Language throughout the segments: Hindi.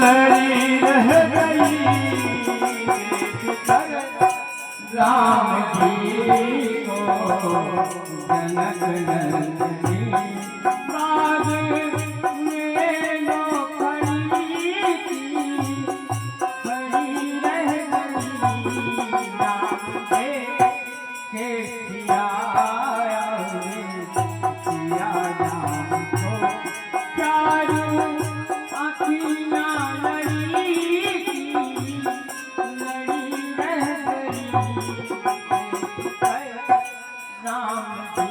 लड़ी रह गई राम जी को जनक नंदनी बाग में लो खड़ी थी खड़ी रह गई राम के सिया राम को प्यारू अखियाँ लड़ी थी लड़ी रह गई राम जी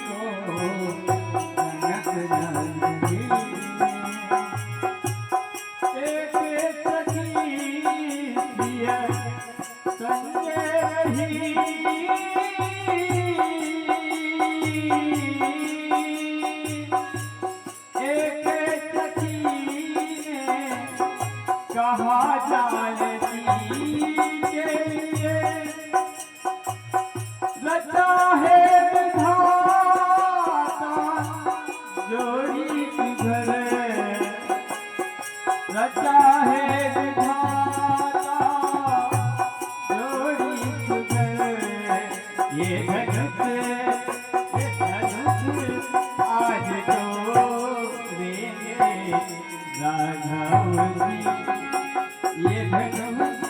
को जनक नंदनी एक सखी प्रिय संगे रही एक सखी ने कहा जानती के लिए रचा है विधाता जोड़ी किधर रचा है विधाता जोड़ी किधर ये धनुष आज तोड़ेंगे राघव जी ये धनुष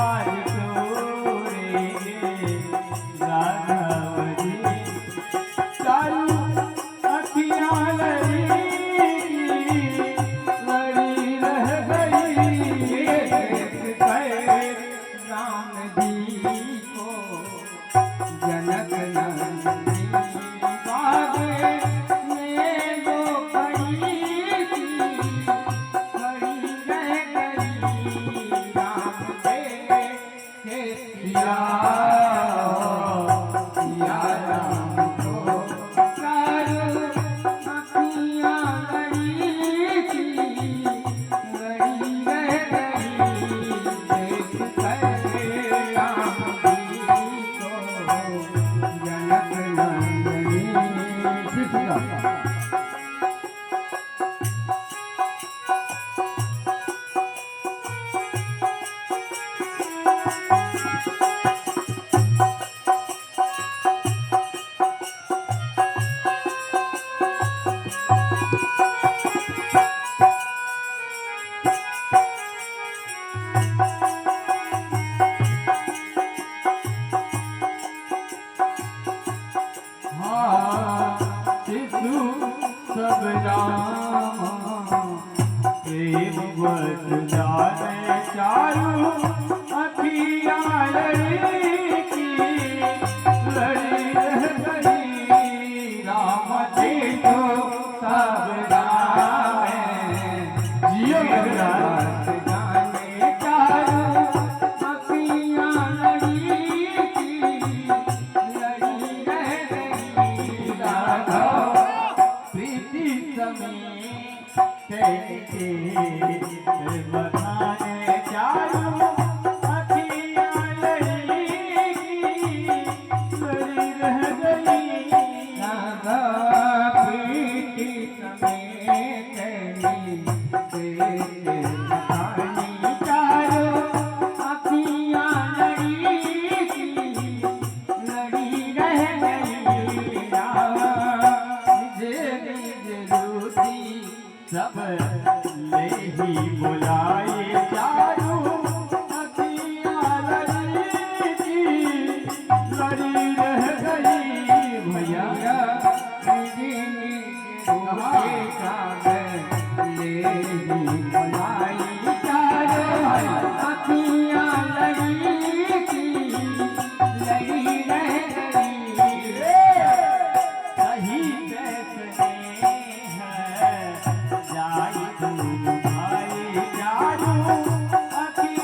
आज तोड़ेंगे राघव जी चारू अखियाँ लड़ी रह गई राम जी को जनक नंदनी बाग में वो खड़ी थी खड़ी रह गई राम के सिया राम को चारू अखियाँ लड़ी थी लड़ी रह गई देख कर राम जी को जनक नंदनी शिशु सब राम प्रेम वच जाने चारू अखियाँ लड़ी की लड़ी रह गई राम जी को सब राम जियो रात जाने चारू अखियाँ लड़ी की लड़ी रह गई राघव प्रीति समी कैसे बताने चारू अखियाँ लड़ी लड़ी रह गई राघव प्रीति समी कैसे बताने चारू अखियाँ लड़ी लड़ी रह गई सब ले ही बुलाए चारू अखियाँ लड़ी थी लड़ी रह गई भैया ले ही बुलाई चारू अखियाँ लड़ी थी लड़ी रह गई सही बैठने हैं जाई भाई चारू अखियाँ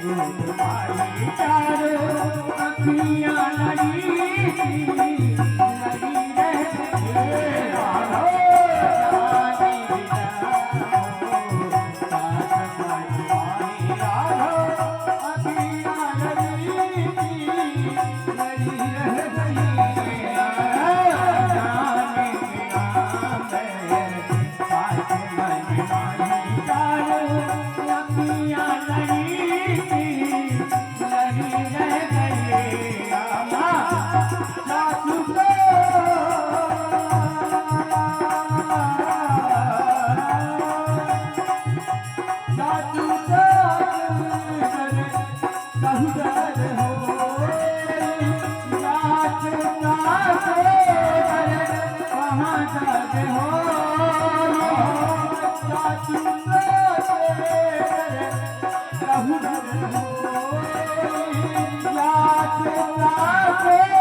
तुम्हारी चारों अखियां लड़ी लड़ी रहे राधो जाने Yeah.